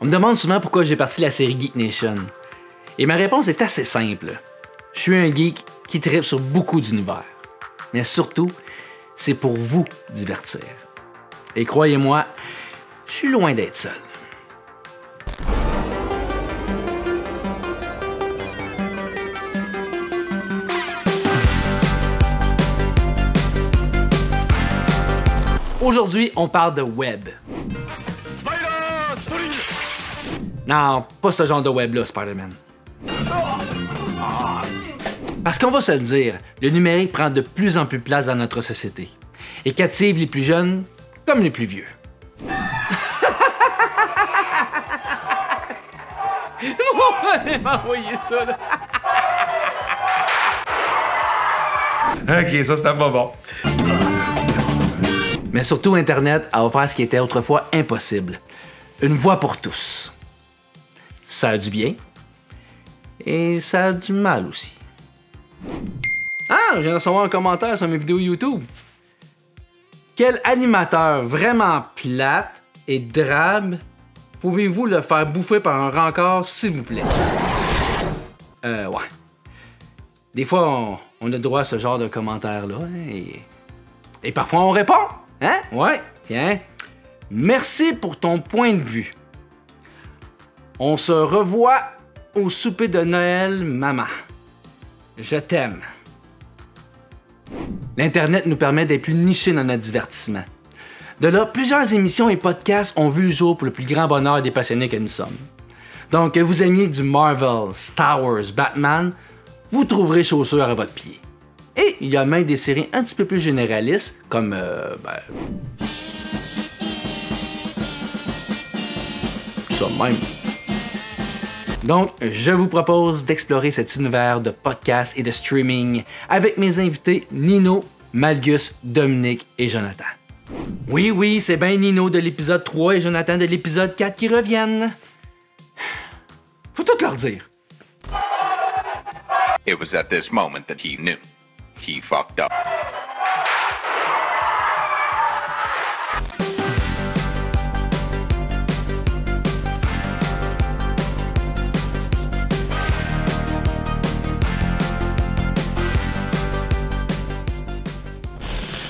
On me demande souvent pourquoi j'ai parti la série Geek Nation. Et ma réponse est assez simple. Je suis un geek qui tripe sur beaucoup d'univers. Mais surtout, c'est pour vous divertir. Et croyez-moi, je suis loin d'être seul. Aujourd'hui, on parle de web. Non, pas ce genre de web-là, Spider-Man. Parce qu'on va se le dire, le numérique prend de plus en plus place dans notre société et captive les plus jeunes comme les plus vieux. Mon frère m'a envoyé ça, là. Ok, ça c'était pas bon. Mais surtout, Internet a offert ce qui était autrefois impossible. Une voix pour tous. Ça a du bien et ça a du mal aussi. Ah, je viens de recevoir un commentaire sur mes vidéos YouTube. Quel animateur vraiment plate et drabe pouvez-vous le faire bouffer par un rencard, s'il vous plaît? Ouais. Des fois, on a droit à ce genre de commentaires-là, hein, et parfois on répond. Hein? Ouais, tiens. Merci pour ton point de vue. On se revoit au souper de Noël, maman. Je t'aime. L'Internet nous permet d'être plus nichés dans notre divertissement. De là, plusieurs émissions et podcasts ont vu le jour pour le plus grand bonheur des passionnés que nous sommes. Donc, que vous aimiez du Marvel, Star Wars, Batman, vous trouverez chaussures à votre pied. Et il y a même des séries un petit peu plus généralistes, comme, ça même. Donc, je vous propose d'explorer cet univers de podcasts et de streaming avec mes invités Nino, Malgus, Dominique et Jonathan. Oui, c'est bien Nino de l'épisode 3 et Jonathan de l'épisode 4 qui reviennent. Faut tout leur dire. It was at this moment that he knew. He fucked up.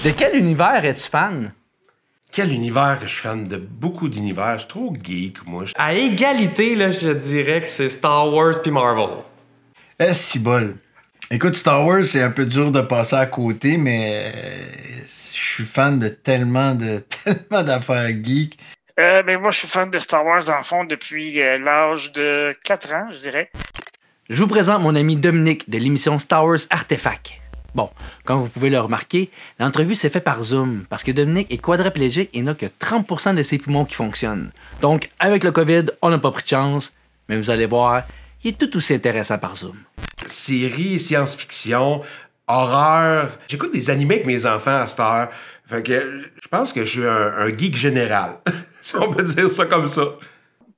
De quel univers es-tu fan? Quel univers que je suis fan de beaucoup d'univers. Je suis trop geek, moi. À égalité, là, je dirais que c'est Star Wars puis Marvel. Si bol. Écoute, Star Wars, c'est un peu dur de passer à côté, mais je suis fan de tellement d'affaires geeks. Ben moi, je suis fan de Star Wars, en fond, depuis l'âge de 4 ans, je dirais. Je vous présente mon ami Dominique de l'émission Star Wars Artefact. Bon, comme vous pouvez le remarquer, l'entrevue s'est faite par Zoom parce que Dominique est quadraplégique et n'a que 30% de ses poumons qui fonctionnent. Donc, avec le COVID, on n'a pas pris de chance, mais vous allez voir, il est tout aussi intéressant par Zoom. Séries, science-fiction, horreur. J'écoute des animés avec mes enfants à cette heure. Fait que je pense que je suis un geek général, si on peut dire ça comme ça.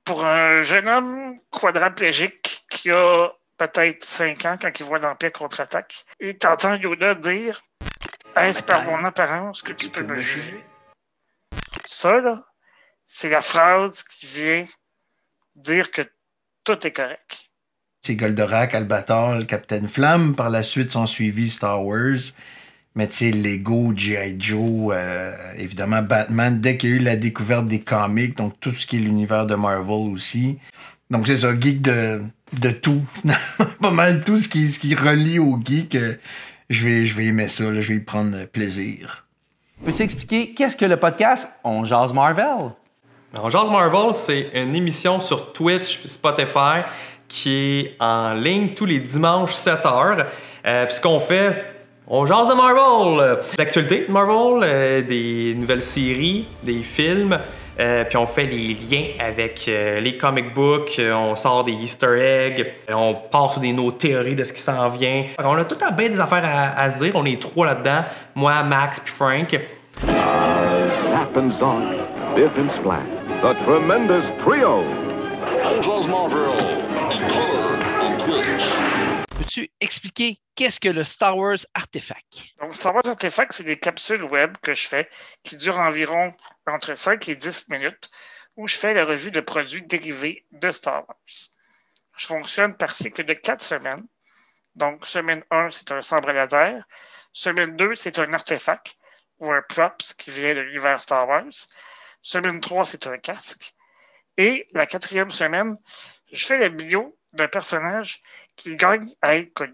Pour un jeune homme quadraplégique qui a peut-être 5 ans quand il voit l'Empire contre-attaque, et t'entends Yoda dire « Est-ce par mon apparence que tu peux me juger? » Ça, là, c'est la phrase qui vient dire que tout est correct. C'est Goldorak, Albator, le Capitaine Flamme. Par la suite, sont suivis Star Wars. Mais tu sais, Lego, G.I. Joe, évidemment Batman. Dès qu'il y a eu la découverte des comics, donc tout ce qui est l'univers de Marvel aussi. Donc c'est ça, geek de tout. Pas mal tout ce qui relie au geek. Je vais aimer ça, là, je vais y prendre plaisir. Peux-tu expliquer qu'est-ce que le podcast On Jase Marvel? On Jase Marvel, c'est une émission sur Twitch, Spotify, qui est en ligne tous les dimanches 7h. Puis ce qu'on fait, on jase de Marvel, l'actualité de Marvel, des nouvelles séries, des films, puis on fait les liens avec les comic books, on sort des easter eggs, on passe nos théories de ce qui s'en vient. On a tout un bien des affaires à se dire, on est 3 là-dedans, moi, Max puis Frank. Zap and Zonk, Biff and Splat, the tremendous trio. Peux-tu expliquer qu'est-ce que le Star Wars Artefact? Donc, Star Wars Artefact, c'est des capsules web que je fais qui durent environ entre 5 et 10 minutes où je fais la revue de produits dérivés de Star Wars. Je fonctionne par cycle de 4 semaines. Donc, semaine 1, c'est un sabre laser. Semaine 2, c'est un artefact ou un props qui vient de l'univers Star Wars. Semaine 3, c'est un casque. Et la 4e semaine, je fais la bio d'un personnage qui gagne à être connu.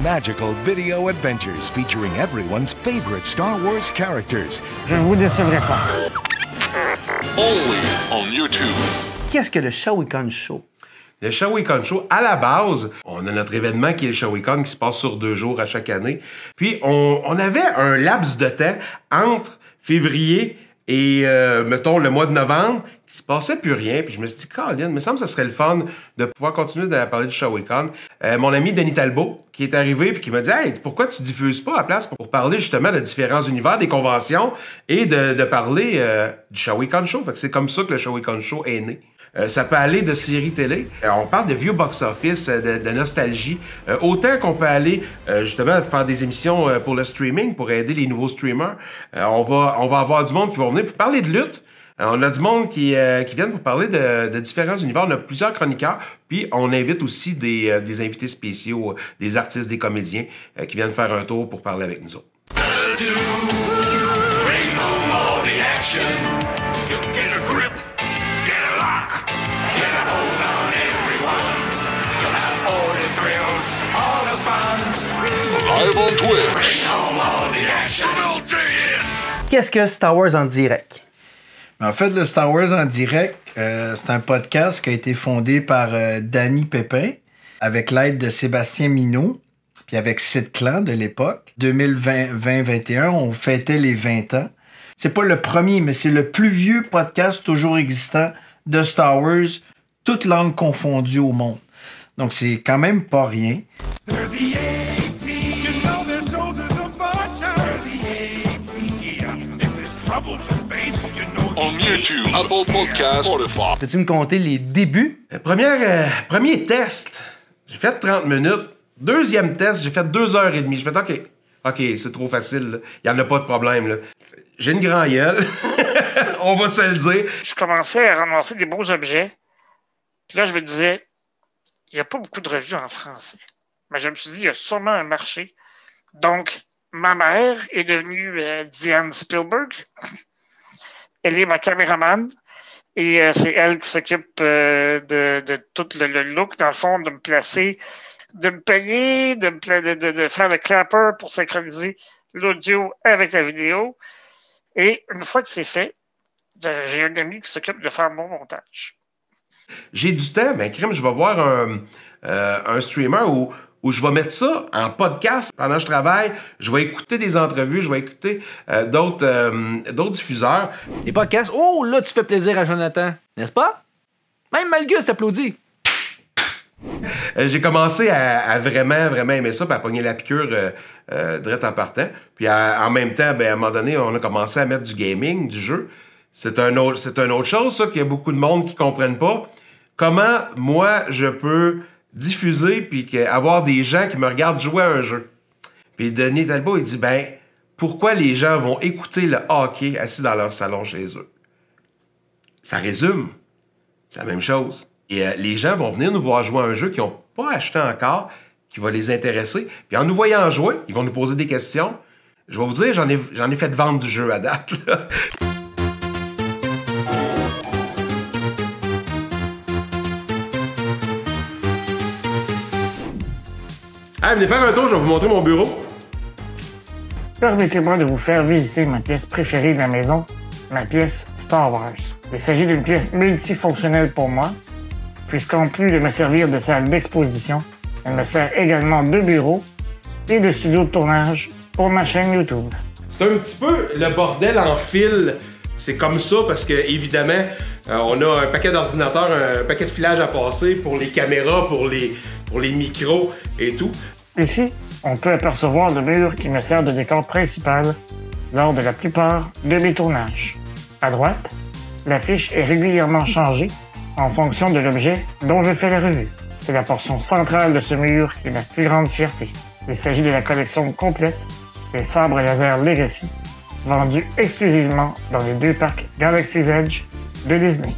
Magical video adventures featuring everyone's favorite Star Wars characters. Je ne vous décevrai pas. Only on YouTube. Qu'est-ce que le Shawicon Show? Le Shawicon Show, à la base, on a notre événement qui est le Shawicon qui se passe sur 2 jours à chaque année. Puis, on avait un laps de temps entre février et, mettons, le mois de novembre, qui se passait plus rien. Puis je me suis dit, Colin, il me semble que ce serait le fun de pouvoir continuer de parler du Shawicon. Mon ami Denis Talbot, qui est arrivé puis qui m'a dit, hey, pourquoi tu diffuses pas à place pour parler justement de différents univers, des conventions et de parler du Shawicon Show. Fait que c'est comme ça que le Shawicon Show est né. Ça peut aller de séries télé. On parle de vieux box-office, de nostalgie. Autant qu'on peut aller justement faire des émissions pour le streaming, pour aider les nouveaux streamers. On va avoir du monde qui va venir pour parler de lutte. On a du monde qui viennent pour parler de différents univers. On a plusieurs chroniqueurs. Puis on invite aussi des invités spéciaux, des artistes, des comédiens qui viennent faire un tour pour parler avec nous autres. Live on Twitch. Qu'est-ce que Star Wars en direct? En fait, le Star Wars en direct, c'est un podcast qui a été fondé par Danny Pépin avec l'aide de Sébastien Minot, puis avec Sid Clan de l'époque. 2020-21, on fêtait les 20 ans. C'est pas le premier, mais c'est le plus vieux podcast toujours existant de Star Wars, toutes langues confondues au monde. Donc, c'est quand même pas rien. On YouTube, Apple Podcasts, Spotify. Peux-tu me compter les débuts? Premier test, j'ai fait 30 minutes. Deuxième test, j'ai fait 2h30. J'ai fait OK, c'est trop facile. Là. Il n'y en a pas de problème. Là. J'ai une grande gueule. On va se le dire. Je commençais à ramasser des beaux objets. Puis là, je me disais, il n'y a pas beaucoup de revues en français. Mais je me suis dit, il y a sûrement un marché. Donc, ma mère est devenue Diane Spielberg. Elle est ma caméraman. Et c'est elle qui s'occupe de tout le look, dans le fond, de me placer, de me payer, de faire le clapper pour synchroniser l'audio avec la vidéo. Et une fois que c'est fait, j'ai un ami qui s'occupe de faire mon montage. J'ai du temps, ben crème, je vais voir un streamer où je vais mettre ça en podcast pendant que je travaille. Je vais écouter des entrevues, je vais écouter d'autres diffuseurs. Les podcasts, oh là, tu fais plaisir à Jonathan, n'est-ce pas? Même Malgus t'applaudit. J'ai commencé à vraiment aimer ça, puis à pogner la piqûre direct en partant. Puis en même temps, ben, à un moment donné, on a commencé à mettre du gaming, du jeu. C'est une autre chose, ça, qu'il y a beaucoup de monde qui ne comprennent pas. Comment, moi, je peux diffuser puis avoir des gens qui me regardent jouer à un jeu. Puis Denis Talbot, il dit, ben, pourquoi les gens vont écouter le hockey assis dans leur salon chez eux? Ça résume. C'est la même chose. Et les gens vont venir nous voir jouer à un jeu qu'ils n'ont pas acheté encore, qui va les intéresser. Puis en nous voyant jouer, ils vont nous poser des questions. Je vais vous dire, j'en ai fait vendre du jeu à date, là. Ah, venez faire un tour, je vais vous montrer mon bureau. Permettez-moi de vous faire visiter ma pièce préférée de la maison, ma pièce Star Wars. Il s'agit d'une pièce multifonctionnelle pour moi, puisqu'en plus de me servir de salle d'exposition, elle me sert également de bureau et de studio de tournage pour ma chaîne YouTube. C'est un petit peu le bordel en fil. C'est comme ça parce que, évidemment, on a un paquet d'ordinateurs, un paquet de filage à passer pour les caméras, pour les micros et tout. Ici, on peut apercevoir le mur qui me sert de décor principal lors de la plupart de mes tournages. À droite, l'affiche est régulièrement changée en fonction de l'objet dont je fais la revue. C'est la portion centrale de ce mur qui est ma plus grande fierté. Il s'agit de la collection complète des sabres laser Legacy, vendus exclusivement dans les 2 parcs Galaxy's Edge de Disney.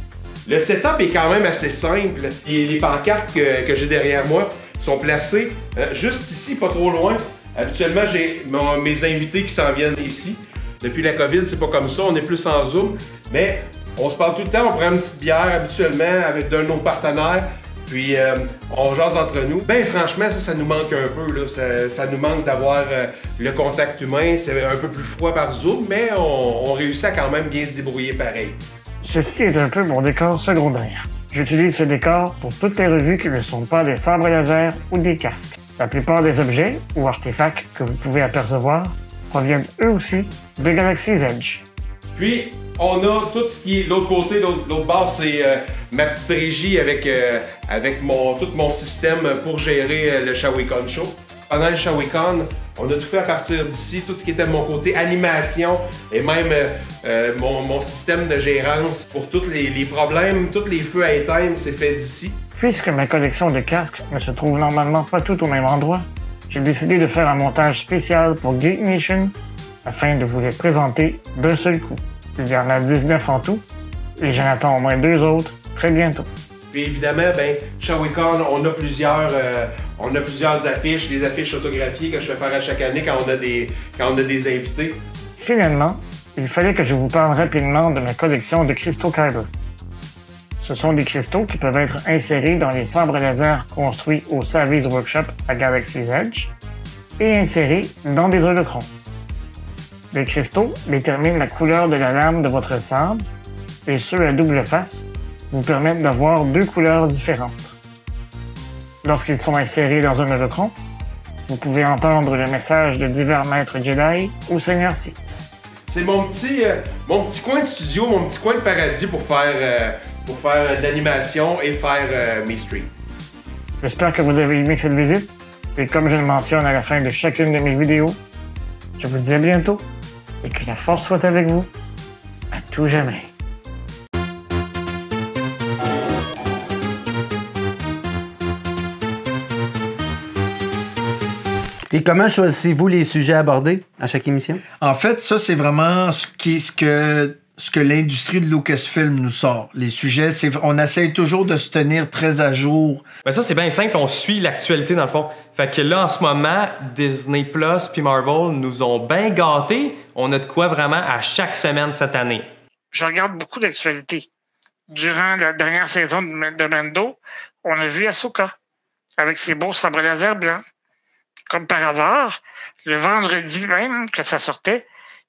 Le setup est quand même assez simple. Et les pancartes que j'ai derrière moi sont placées juste ici, pas trop loin. Habituellement, j'ai mes invités qui s'en viennent ici. Depuis la COVID, c'est pas comme ça, on est plus en Zoom. Mais on se parle tout le temps, on prend une petite bière habituellement avec d'un de nos partenaires. Puis on jase entre nous. Ben franchement, ça nous manque un peu. Là. Ça nous manque d'avoir le contact humain. C'est un peu plus froid par Zoom, mais on réussit à quand même bien se débrouiller pareil. Ceci est un peu mon décor secondaire. J'utilise ce décor pour toutes les revues qui ne sont pas des sabres laser ou des casques. La plupart des objets ou artefacts que vous pouvez apercevoir proviennent eux aussi de Galaxy's Edge. Puis, on a tout ce qui est l'autre côté, l'autre bord, c'est ma petite régie avec tout mon système pour gérer le ShawiCon Show. Pendant le ShawiCon, on a tout fait à partir d'ici, tout ce qui était mon côté animation et même mon système de gérance pour tous les problèmes, tous les feux à éteindre, c'est fait d'ici. Puisque ma collection de casques ne se trouve normalement pas toutes au même endroit, j'ai décidé de faire un montage spécial pour Geek Nation afin de vous les présenter d'un seul coup. Il y en a 19 en tout et j'en attends au moins 2 autres très bientôt. Puis évidemment, ShawiCon, on a plusieurs affiches, des affiches photographiées que je fais faire à chaque année quand on a des invités. Finalement, il fallait que je vous parle rapidement de ma collection de cristaux Kyber. Ce sont des cristaux qui peuvent être insérés dans les sabres laser construits au Savvy's Workshop à Galaxy's Edge et insérés dans des holocrons. Les cristaux déterminent la couleur de la lame de votre sabre et ceux à double face vous permettent d'avoir 2 couleurs différentes. Lorsqu'ils sont insérés dans un holocron, vous pouvez entendre le message de divers maîtres Jedi ou seigneurs Sith. C'est mon petit coin de studio, mon petit coin de paradis pour faire de l'animation et faire mes streams. J'espère que vous avez aimé cette visite et comme je le mentionne à la fin de chacune de mes vidéos, je vous dis à bientôt et que la force soit avec vous à tout jamais. Et comment choisissez-vous les sujets abordés à chaque émission? En fait, ça, c'est vraiment ce que l'industrie de Lucasfilm nous sort. Les sujets, on essaie toujours de se tenir très à jour. Ben ça, c'est bien simple. On suit l'actualité, dans le fond. Fait que là, en ce moment, Disney Plus puis Marvel nous ont bien gâtés. On a de quoi vraiment à chaque semaine cette année. Je regarde beaucoup d'actualités. Durant la dernière saison de Mando, on a vu Ahsoka avec ses beaux sabres laser blancs. Comme par hasard, le vendredi même que ça sortait,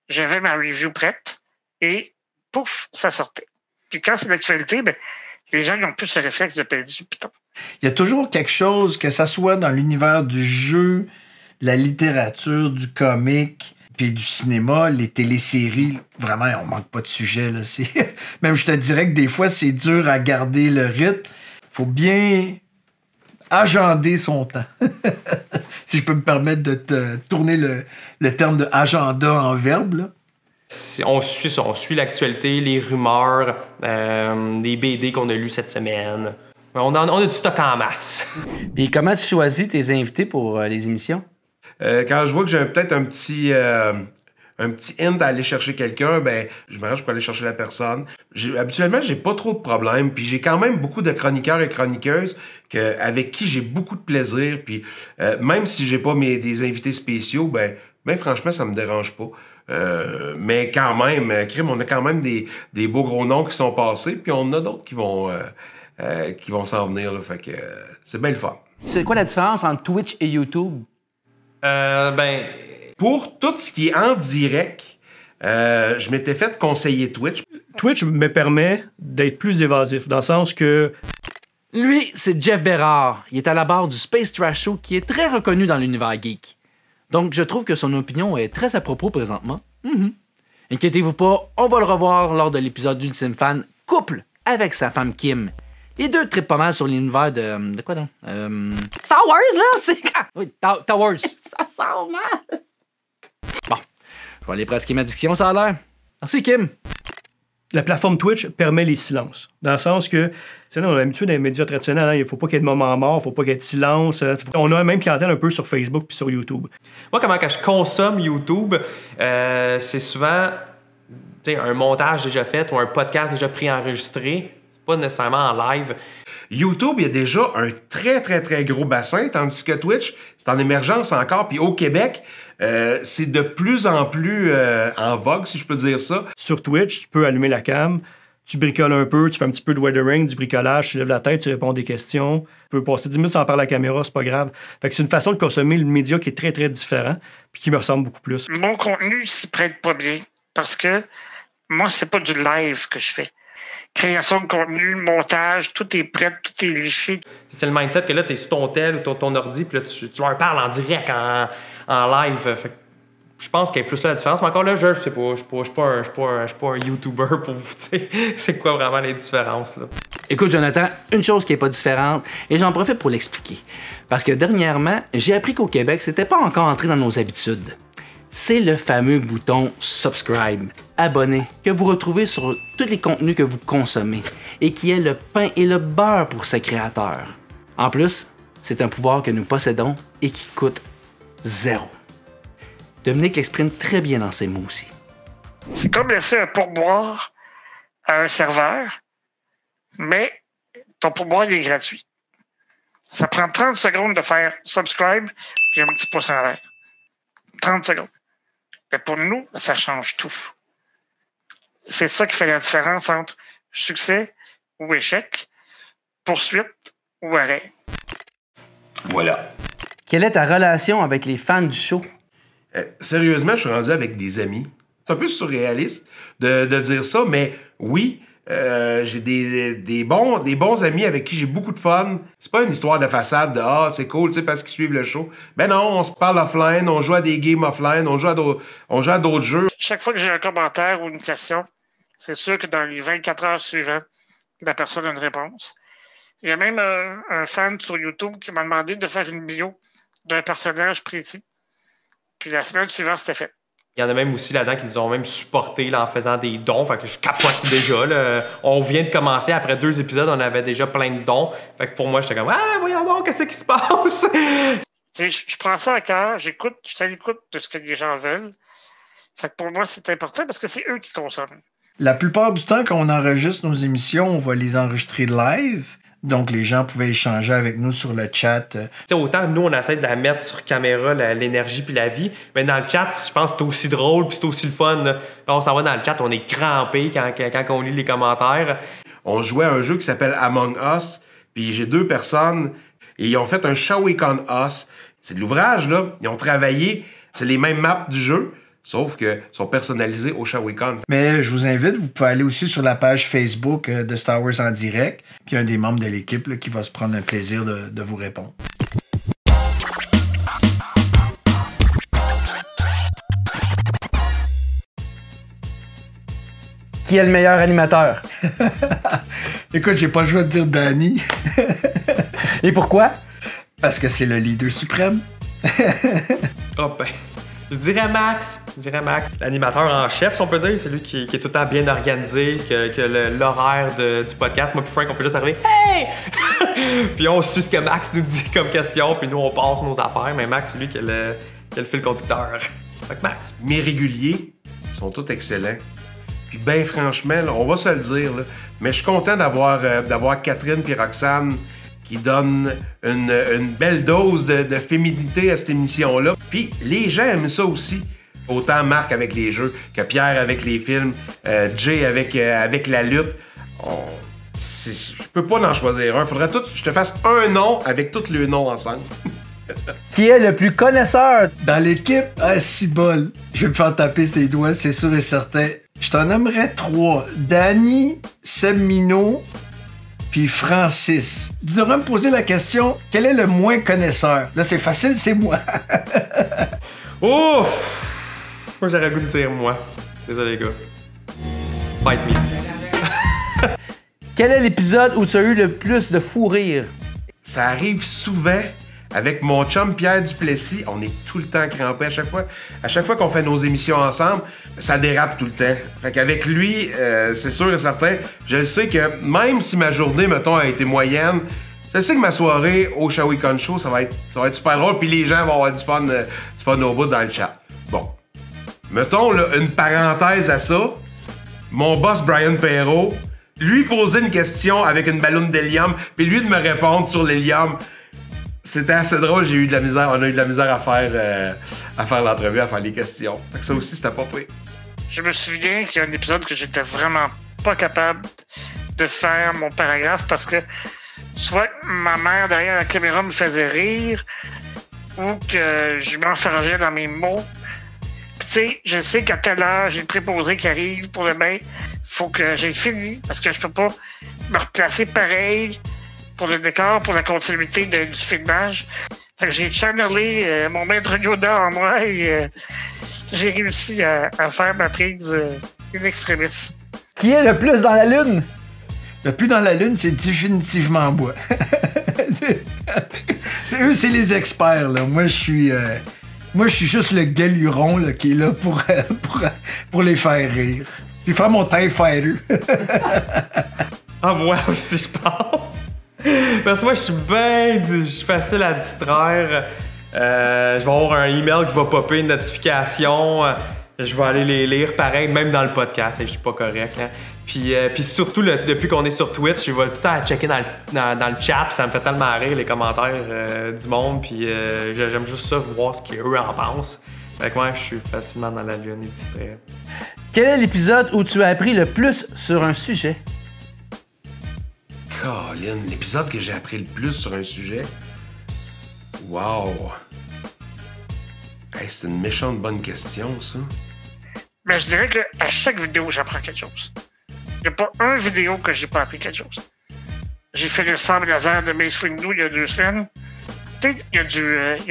j'avais ma review prête et pouf, ça sortait. Puis quand c'est l'actualité, les gens n'ont plus ce réflexe de payer du piton. Il y a toujours quelque chose, que ça soit dans l'univers du jeu, de la littérature, du comic, puis du cinéma, les téléséries, vraiment, on manque pas de sujet. Là. Même je te dirais que des fois, c'est dur à garder le rythme. Faut bien agender son temps. Si je peux me permettre de te tourner le terme de agenda en verbe. Là. On suit l'actualité, les rumeurs, les BD qu'on a lus cette semaine. On a du stock en masse. Puis comment tu choisis tes invités pour les émissions? Quand je vois que j'ai peut-être un petit hint à aller chercher quelqu'un, je m'arrange pour aller chercher la personne. Habituellement, j'ai pas trop de problèmes, puis j'ai quand même beaucoup de chroniqueurs et chroniqueuses avec qui j'ai beaucoup de plaisir, puis même si j'ai pas des invités spéciaux, franchement, ça me dérange pas. Mais quand même, on a quand même des beaux gros noms qui sont passés, puis on a d'autres qui vont s'en venir, là, fait que c'est bien le fun. C'est quoi la différence entre Twitch et YouTube? Pour tout ce qui est en direct, je m'étais fait conseiller Twitch. Twitch me permet d'être plus évasif, dans le sens que... Lui, c'est Jeff Bérard. Il est à la barre du Space Trash Show qui est très reconnu dans l'univers geek. Donc, je trouve que son opinion est très à propos présentement. Inquiétez-vous pas, on va le revoir lors de l'épisode d'Ultime Fan Couple avec sa femme Kim. Les deux trippent pas mal sur l'univers de quoi donc? Star Wars, là, c'est... Ah, oui, Star Wars. Ça sent mal. Bon, je vais aller pratiquer ma diction, ça a l'air. Merci, Kim. La plateforme Twitch permet les silences. Dans le sens que, on a l'habitude dans les médias traditionnels, il ne faut pas qu'il y ait de moments morts, il ne faut pas qu'il y ait de silence. On a un même clientèle un peu sur Facebook puis sur YouTube. Moi, quand je consomme YouTube, c'est souvent un montage déjà fait ou un podcast déjà préenregistré. C'est pas nécessairement en live. YouTube, il y a déjà un très, très, très gros bassin, tandis que Twitch, c'est en émergence encore. Puis au Québec, c'est de plus en plus en vogue, si je peux dire ça. Sur Twitch, tu peux allumer la cam, tu bricoles un peu, tu fais un petit peu de weathering, du bricolage, tu lèves la tête, tu réponds des questions. Tu peux passer 10 minutes sans parler à la caméra, c'est pas grave. Fait que c'est une façon de consommer le média qui est très, très différent puis qui me ressemble beaucoup plus. Mon contenu s'y prête pas bien parce que moi, c'est pas du live que je fais. Création de contenu, montage, tout est prêt, tout est liché. C'est le mindset que là, tu es sur ton tel ou ton ordi, puis là, tu leur parles en direct, en live. Fait que je pense qu'il y a plus là la différence. Mais encore là, je sais pas, je suis pas un YouTuber pour vous dire c'est quoi vraiment les différences. Là. Écoute, Jonathan, une chose qui n'est pas différente, et j'en profite pour l'expliquer. Parce que dernièrement, j'ai appris qu'au Québec, c'était pas encore entré dans nos habitudes. C'est le fameux bouton Subscribe, abonner, que vous retrouvez sur tous les contenus que vous consommez et qui est le pain et le beurre pour ses créateurs. En plus, c'est un pouvoir que nous possédons et qui coûte 0. Dominique l'exprime très bien dans ses mots aussi. C'est comme laisser un pourboire à un serveur, mais ton pourboire il est gratuit. Ça prend 30 secondes de faire Subscribe puis un petit pouce en l'air. 30 secondes. Mais pour nous, ça change tout. C'est ça qui fait la différence entre succès ou échec, poursuite ou arrêt. Voilà. Quelle est ta relation avec les fans du show? Sérieusement, je suis rendu avec des amis. C'est un peu surréaliste de dire ça, mais oui, j'ai des bons amis avec qui j'ai beaucoup de fun. C'est pas une histoire de façade de « Ah, c'est cool, tu sais, parce qu'ils suivent le show ». Ben non, on se parle offline, on joue à des games offline, on joue à d'autres jeux. Chaque fois que j'ai un commentaire ou une question, c'est sûr que dans les 24 heures suivantes, la personne a une réponse. Il y a même un fan sur YouTube qui m'a demandé de faire une bio d'un personnage précis. Puis la semaine suivante, c'était fait. Il y en a même aussi là-dedans qui nous ont même supporté là, en faisant des dons. Fait que je capote déjà. Là. On vient de commencer. Après 2 épisodes, on avait déjà plein de dons. Fait que pour moi, j'étais comme « Ah, voyons donc, qu'est-ce qui se passe? » Je prends ça à cœur. Je suis à l'écoute de ce que les gens veulent. Fait que pour moi, c'est important parce que c'est eux qui consomment. La plupart du temps, quand on enregistre nos émissions, on va les enregistrer live. Donc, les gens pouvaient échanger avec nous sur le chat. T'sais, autant nous, on essaie de la mettre sur caméra, l'énergie puis la vie, mais dans le chat, je pense que c'est aussi drôle puis c'est aussi le fun. Là, on s'en va dans le chat, on est crampé quand on lit les commentaires. On jouait à un jeu qui s'appelle Among Us, puis j'ai 2 personnes, et ils ont fait un Shawicon Us. C'est de l'ouvrage, là. Ils ont travaillé, c'est les mêmes maps du jeu, sauf que sont personnalisés au Shawicon. Mais je vous invite, vous pouvez aller aussi sur la page Facebook de Star Wars en direct, puis un des membres de l'équipe là, qui va se prendre un plaisir de vous répondre. Qui est le meilleur animateur? Écoute, j'ai pas le choix de dire Danny. Et pourquoi? Parce que c'est le leader suprême. Oh ben... Je dirais Max, l'animateur en chef, si on peut dire. C'est lui qui est tout le temps bien organisé, que l'horaire du podcast. Moi puis Frank, on peut juste arriver « Hey! » Puis on suit ce que Max nous dit comme question, puis nous, on passe nos affaires. Mais Max, c'est lui qui a le fil conducteur. Fait que Max. Mes réguliers sont tous excellents. Puis ben franchement, là, on va se le dire, là, mais je suis content d'avoir Catherine et Roxane qui donnent une belle dose de féminité à cette émission-là. Puis les gens aiment ça aussi. Autant Marc avec les jeux que Pierre avec les films, Jay avec la lutte. Je peux pas en choisir un. Faudrait que je te fasse un nom avec tous les noms ensemble. Qui est le plus connaisseur? Dans l'équipe, si bol. Je vais me faire taper ses doigts, c'est sûr et certain. Je t'en aimerais 3. Danny, Seb Minot, puis Francis. Tu devrais me poser la question, quel est le moins connaisseur? Là, c'est facile, c'est moi. Ouf! Moi, j'aurais le goût de dire moi. Désolé, les gars. Fight me. Quel est l'épisode où tu as eu le plus de fou rire? Ça arrive souvent avec mon chum Pierre Duplessis. On est tout le temps crampés à chaque fois qu'on fait nos émissions ensemble, ça dérape tout le temps. Fait qu'avec lui, c'est sûr et certain, je sais que même si ma journée, mettons, a été moyenne, je sais que ma soirée au Shawicon Show, ça va être super drôle, puis les gens vont avoir du fun au bout dans le chat. Bon. Mettons là, une parenthèse à ça. Mon boss Brian Perrault, lui poser une question avec une ballonne d'hélium, puis lui de me répondre sur l'hélium. C'était assez drôle, on a eu de la misère à faire l'entrevue, à faire les questions. Fait que ça aussi, c'était pas pire. Je me souviens qu'il y a un épisode que j'étais vraiment pas capable de faire mon paragraphe parce que soit ma mère derrière la caméra me faisait rire ou que je m'enfargeais dans mes mots. Puis tu sais, je sais qu'à telle heure, j'ai le préposé qui arrive pour le bain. Faut que j'ai fini parce que je peux pas me replacer pareil pour le décor, pour la continuité du filmage. Fait que j'ai channelé mon maître Yoda en moi et j'ai réussi à faire ma prise in extremis. Qui est le plus dans la lune? Le plus dans la lune, c'est définitivement moi. Eux, c'est les experts, là. Moi, je suis juste le galuron là, qui est là pour les faire rire. Puis faire mon TIE Fighter. Ah, moi aussi, je pense. Parce que moi, je suis facile à distraire. Je vais avoir un email qui va popper une notification. Je vais aller les lire pareil, même dans le podcast. Je suis pas correct. Hein. Puis surtout, depuis qu'on est sur Twitch, je vais tout le temps checker dans le chat. Ça me fait tellement rire, les commentaires du monde. Puis j'aime juste ça, voir ce qu'eux en pensent. Fait que moi, je suis facilement dans la lune et distrait. Quel est l'épisode où tu as appris le plus sur un sujet? Colin, l'épisode que j'ai appris le plus sur un sujet. Wow! Hey, c'est une méchante bonne question, ça. Mais je dirais qu'à chaque vidéo, j'apprends quelque chose. Il n'y a pas une vidéo que j'ai pas appris quelque chose. J'ai fait le sabre laser de Mace Windu il y a 2 semaines. Tu sais, il y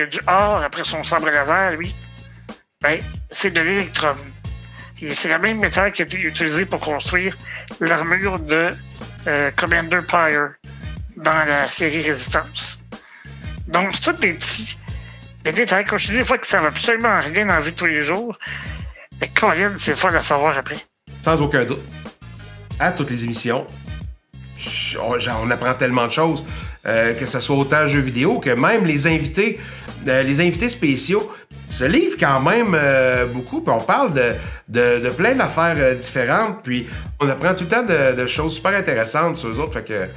a du or après son sabre laser, lui. Ben, c'est de l'électrum. Et c'est la même métal qui a été utilisée pour construire l'armure de Commander Pyre dans la série Résistance. Donc, c'est tous des détails. Comme je te dis, des fois que ça ne va absolument rien dans la vie de tous les jours. Mais Colin, c'est fun à savoir après. Sans aucun doute. À toutes les émissions, on apprend tellement de choses, que ce soit autant jeux vidéo que même les invités spéciaux se livrent quand même beaucoup. Puis on parle de plein d'affaires différentes. Puis on apprend tout le temps de choses super intéressantes sur eux autres. Fait que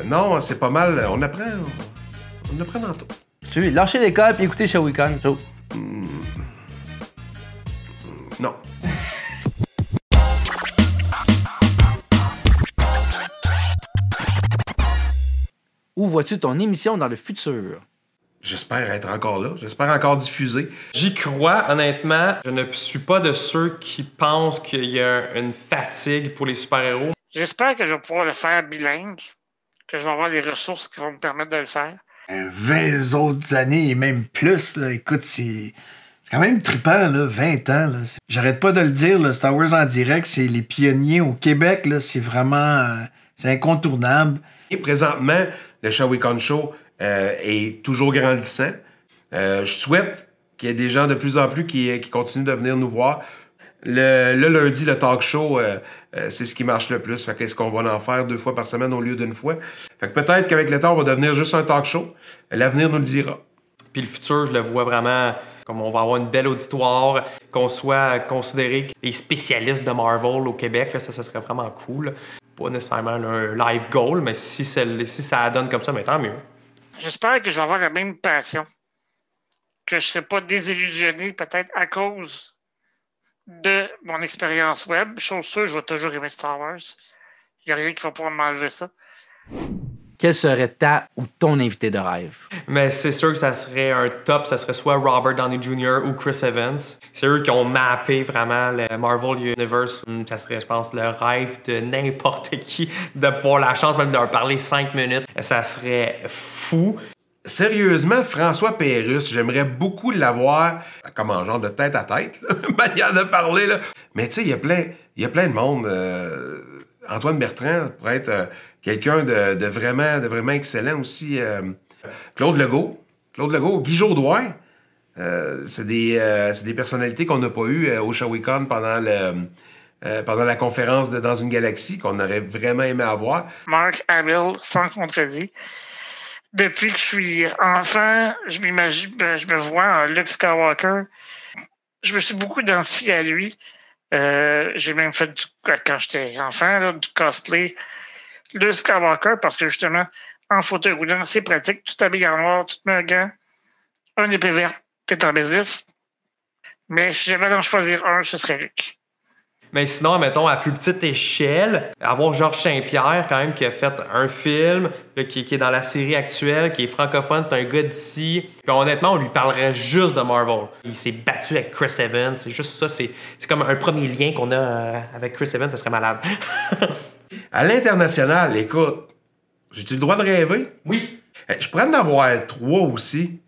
non, c'est pas mal. On apprend dans tout. Tu veux lâcher l'école puis écouter Shawicon, so. Non. Où vois-tu ton émission dans le futur? J'espère être encore là. J'espère encore diffuser. J'y crois, honnêtement. Je ne suis pas de ceux qui pensent qu'il y a une fatigue pour les super-héros. J'espère que je vais pouvoir le faire bilingue, que je vais avoir les ressources qui vont me permettre de le faire. 20 autres années et même plus, là. Écoute, c'est quand même trippant, là, 20 ans. Là. J'arrête pas de le dire, là, Star Wars en direct, c'est les pionniers au Québec, là, c'est vraiment c'est incontournable. Et présentement, le Shawicon Show est toujours grandissant. Je souhaite qu'il y ait des gens de plus en plus qui continuent de venir nous voir. Le lundi, le talk show, c'est ce qui marche le plus. Fait qu'est-ce qu'on va en faire 2 fois par semaine au lieu d'1 fois? Fait que peut-être qu'avec le temps, on va devenir juste un talk show. L'avenir nous le dira. Puis le futur, je le vois vraiment comme on va avoir une belle auditoire, qu'on soit considéré les spécialistes de Marvel au Québec, là, ça serait vraiment cool. Pas nécessairement un live goal, mais si ça donne comme ça, mais tant mieux. J'espère que je vais avoir la même passion. Que je ne serai pas désillusionné peut-être à cause de mon expérience web. Chose sûre, je vais toujours aimer Star Wars. Il n'y a rien qui va pouvoir m'enlever ça. Quel serait ta ou ton invité de rêve? Mais c'est sûr que ça serait un top, ça serait soit Robert Downey Jr. ou Chris Evans. C'est eux qui ont mappé vraiment le Marvel Universe. Ça serait, je pense, le rêve de n'importe qui de pouvoir la chance même de leur parler 5 minutes. Ça serait fou. Sérieusement, François Pérusse, j'aimerais beaucoup l'avoir comme un genre de tête à tête, manière de parler. Là. Mais tu sais, il y a plein de monde. Antoine Bertrand pourrait être quelqu'un de vraiment excellent aussi. Claude Legault, Guy Jodoin. C'est des personnalités qu'on n'a pas eues au Shawicon pendant la conférence de Dans une galaxie, qu'on aurait vraiment aimé avoir. Mark Hamill, sans contredit. Depuis que je suis enfant, je me vois en Luke Skywalker. Je me suis beaucoup identifié à lui J'ai même fait, quand j'étais enfant, là, du cosplay de Skywalker parce que justement, en fauteuil roulant, c'est pratique. Tu t'habilles en noir, tu te mets un gant, un épée verte, t'es en business. Mais si j'avais à en choisir un, ce serait Luke. Mais sinon, mettons, à plus petite échelle, avoir Georges Saint-Pierre, quand même, qui a fait un film, là, qui est dans la série actuelle, qui est francophone, c'est un gars d'ici. Puis honnêtement, on lui parlerait juste de Marvel. Il s'est battu avec Chris Evans. C'est juste ça, c'est comme un premier lien qu'on a avec Chris Evans, ça serait malade. À l'international, écoute, j'ai-tu le droit de rêver? Oui. Je pourrais en avoir 3 aussi.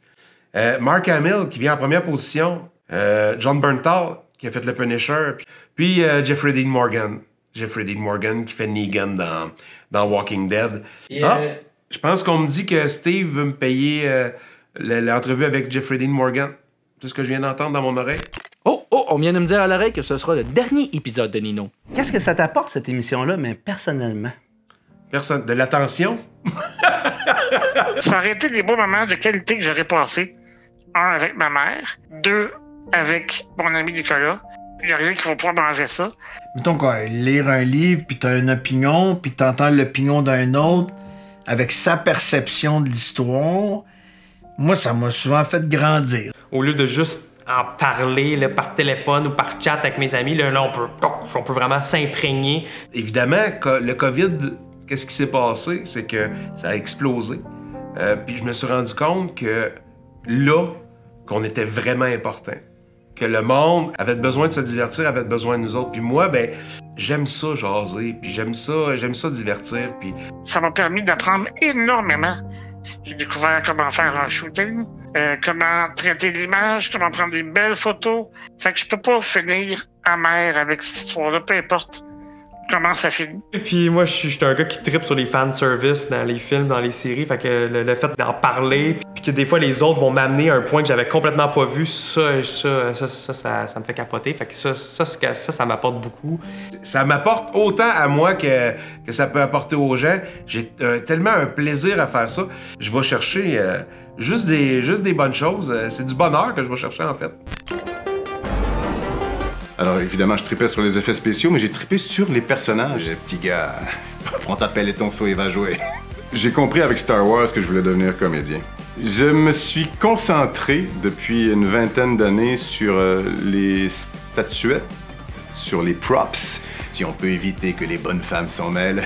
Mark Hamill, qui vient en première position. John Bernthal, qui a fait le Punisher. Puis Jeffrey Dean Morgan. Jeffrey Dean Morgan, qui fait Negan dans Walking Dead. Je pense qu'on me dit que Steve veut me payer l'entrevue avec Jeffrey Dean Morgan. C'est ce que je viens d'entendre dans mon oreille. Oh, on vient de me dire à l'oreille que ce sera le dernier épisode de Nino. Qu'est-ce que ça t'apporte, cette émission-là, mais personnellement? De l'attention? Ça aurait été des beaux moments de qualité que j'aurais passé. 1 avec ma mère, 2 avec mon ami Nicolas. Il y a rien qui va pouvoir manger ça. Mettons quoi, lire un livre, puis t'as une opinion, puis t'entends l'opinion d'un autre avec sa perception de l'histoire. Moi, ça m'a souvent fait grandir. Au lieu de juste en parler là, par téléphone ou par chat avec mes amis, là on peut vraiment s'imprégner. Évidemment, le COVID, qu'est-ce qui s'est passé? C'est que ça a explosé. Puis je me suis rendu compte que là, qu'on était vraiment important. Que le monde avait besoin de se divertir, avait besoin de nous autres. Puis moi, ben, j'aime ça jaser, puis j'aime ça divertir. Puis ça m'a permis d'apprendre énormément. J'ai découvert comment faire un shooting, comment traiter l'image, comment prendre des belles photos. Fait que je peux pas finir amer avec cette histoire-là, peu importe comment ça finit. Et puis moi, je suis un gars qui trippe sur les fanservice dans les films, dans les séries. Fait que le fait d'en parler, puis que des fois les autres vont m'amener à un point que j'avais complètement pas vu, ça me fait capoter. Fait que ça m'apporte beaucoup. Ça m'apporte autant à moi que ça peut apporter aux gens. J'ai tellement un plaisir à faire ça. Je vais chercher juste des bonnes choses. C'est du bonheur que je vais chercher, en fait. Alors évidemment, je tripais sur les effets spéciaux, mais j'ai trippé sur les personnages. Petit gars, prends ta pelle et ton seau et va jouer. J'ai compris avec Star Wars que je voulais devenir comédien. Je me suis concentré depuis une vingtaine d'années sur les statuettes, sur les props, si on peut éviter que les bonnes femmes s'en mêlent.